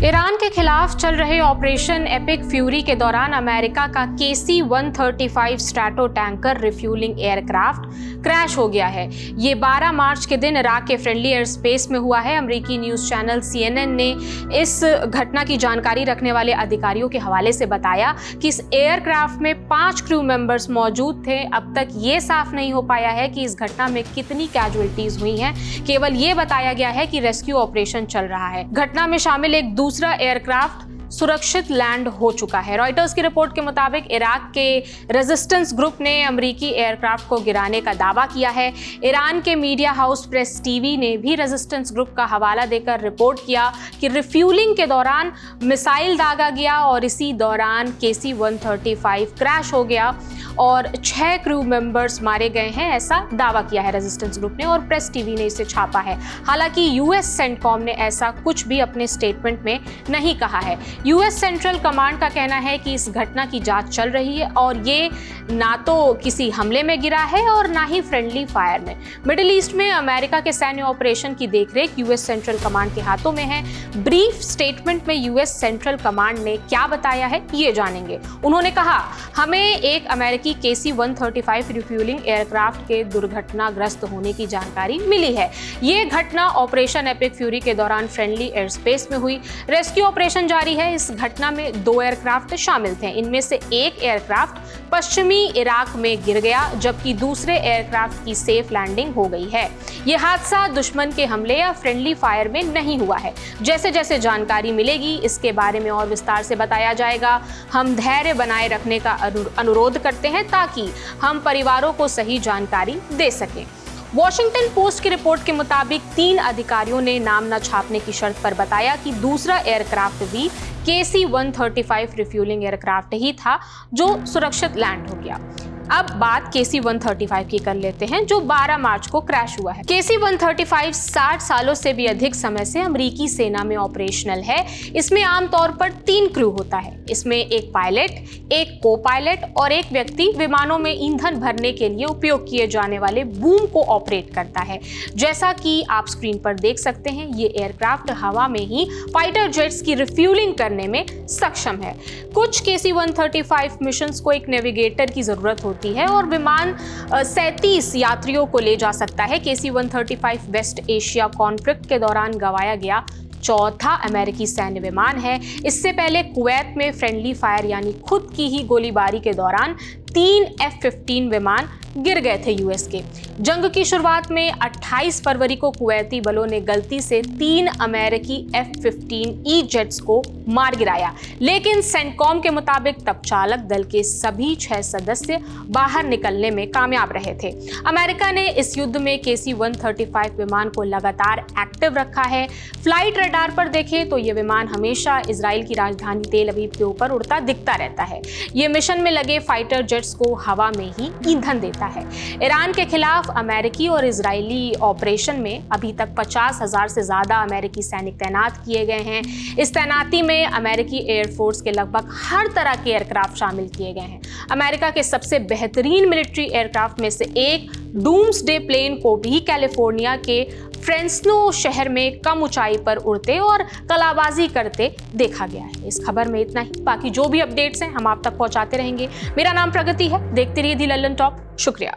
Iran के खिलाफ चल रहे ऑपरेशन एपिक फ्यूरी के दौरान अमेरिका का KC-135 strato tanker refuelling aircraft crash हो गया है। ये 12 मार्च के दिन इराक के फ्रेंडली एयर स्पेस में हुआ है। अमेरिकी न्यूज़ चैनल CNN ने इस घटना की जानकारी रखने वाले अधिकारियों के हवाले से बताया कि इस एयरक्राफ्ट में 5 क्रू मेंबर्स मौजूद थे। अब तक ये साफ नहीं हो पाया है कि इस घटना में कितनी कैजुअल्टीज हुई हैं। केवल ये बताया गया है कि रेस्क्यू ऑपरेशन चल रहा है। घटना में शामिल एक दूसरा एयरक्राफ्ट सुरक्षित लैंड हो चुका है। रॉयटर्स की रिपोर्ट के मुताबिक इराक के रेजिस्टेंस ग्रुप ने अमेरिकी एयरक्राफ्ट को गिराने का दावा किया है। ईरान के मीडिया हाउस प्रेस टीवी ने भी रेजिस्टेंस ग्रुप का हवाला देकर रिपोर्ट किया कि रिफ्यूलिंग के दौरान मिसाइल दागा गया और इसी दौरान KC-135 क्रैश हो गया और 6 क्रू मेंबर्स मारे गए हैं, ऐसा दावा किया है रेजिस्टेंस ग्रुप ने और प्रेस टीवी ने इसे छापा है। हालांकि US सेंटकॉम ने ऐसा कुछ भी अपने स्टेटमेंट में नहीं कहा है। US सेंट्रल कमांड का कहना है कि इस घटना की जांच चल रही है और ये ना तो किसी हमले में गिरा है और ना ही फ्रेंडली फायर में। मिडिल ईस्ट में अमेरिका के सैन्य ऑपरेशन की देखरेख US सेंट्रल कमांड के हाथों में है। ब्रीफ स्टेटमेंट में US सेंट्रल कमांड ने क्या बताया है ये जानेंगे। उन्होंने कहा, हमें एक अमेरिकी KC-135 रिफ्यूलिंग एयरक्राफ्ट के दुर्घटनाग्रस्त होने की जानकारी मिली है। ये घटना ऑपरेशन एपिक फ्यूरी के दौरान फ्रेंडली एयर स्पेस में हुई। रेस्क्यू ऑपरेशन जारी है। इस घटना में 2 एयरक्राफ्ट शामिल थे। इनमें से एक एयरक्राफ्ट पश्चिमी इराक में गिर गया, जबकि दूसरे एयरक्राफ्ट की सेफ लैंडिंग हो गई है। यह हादसा दुश्मन के हमले या फ्रेंडली फायर में नहीं हुआ है। जैसे जैसे जानकारी मिलेगी इसके बारे में और विस्तार से बताया जाएगा। हम धैर्य बनाए रखने का अनुरोध करते हैं ताकि हम परिवारों को सही जानकारी दे सकें। वॉशिंगटन पोस्ट की रिपोर्ट के मुताबिक 3 अधिकारियों ने नाम न छापने की शर्त पर बताया कि दूसरा एयरक्राफ्ट भी KC-135 रिफ्यूलिंग एयरक्राफ्ट ही था जो सुरक्षित लैंड हो गया। अब बात KC-135 की कर लेते हैं जो 12 मार्च को क्रैश हुआ है। KC-135 60 सालों से भी अधिक समय से अमेरिकी सेना में ऑपरेशनल है। इसमें आमतौर पर 3 क्रू होता है। इसमें एक पायलट, एक को पायलट और एक व्यक्ति विमानों में ईंधन भरने के लिए उपयोग किए जाने वाले बूम को ऑपरेट करता है। जैसा कि आप स्क्रीन पर देख सकते हैं, ये एयरक्राफ्ट हवा में ही फाइटर जेट्स की रिफ्यूलिंग करने में सक्षम है। कुछ KC-135 मिशंस को एक नेविगेटर की जरूरत होती है और विमान 37 यात्रियों को ले जा सकता है। KC-135 वेस्ट एशिया कॉन्फ्लिक्ट के दौरान गंवाया गया चौथा अमेरिकी सैन्य विमान है। इससे पहले कुवैत में फ्रेंडली फायर यानी खुद की ही गोलीबारी के दौरान 3 F-15 विमान गिर गए थे US के। जंग की शुरुआत में 28 फरवरी को कुवैती बलों ने गलती से 3 अमेरिकी F-15E जेट्स को मार गिराया, लेकिन सेंटकॉम के मुताबिक तब चालक दल के सभी 6 सदस्य बाहर निकलने में कामयाब रहे थे। अमेरिका ने इस युद्ध में KC-135 विमान को लगातार एक्टिव रखा है। फ्लाइट रडार पर देखें तो ये विमान हमेशा इजराइल की राजधानी तेल अवीव के ऊपर उड़ता दिखता रहता है। ये मिशन में लगे फाइटर जेट्स को हवा में ही ईंधन देता है। ईरान के खिलाफ अमेरिकी और इजरायली ऑपरेशन में अभी तक 50,000 से ज्यादा अमेरिकी सैनिक तैनात किए गए हैं। इस तैनाती में अमेरिकी एयरफोर्स के लगभग हर तरह के एयरक्राफ्ट शामिल किए गए हैं। अमेरिका के सबसे बेहतरीन मिलिट्री एयरक्राफ्ट में से एक डूम्सडे प्लेन को भी कैलिफोर्निया के फ्रेस्नो शहर में कम ऊंचाई पर उड़ते और कलाबाजी करते देखा गया है। इस खबर में इतना ही। बाकी जो भी अपडेट्स हैं हम आप तक पहुंचाते रहेंगे। मेरा नाम प्रगति है। देखते रहिए दी लल्लन टॉप। शुक्रिया।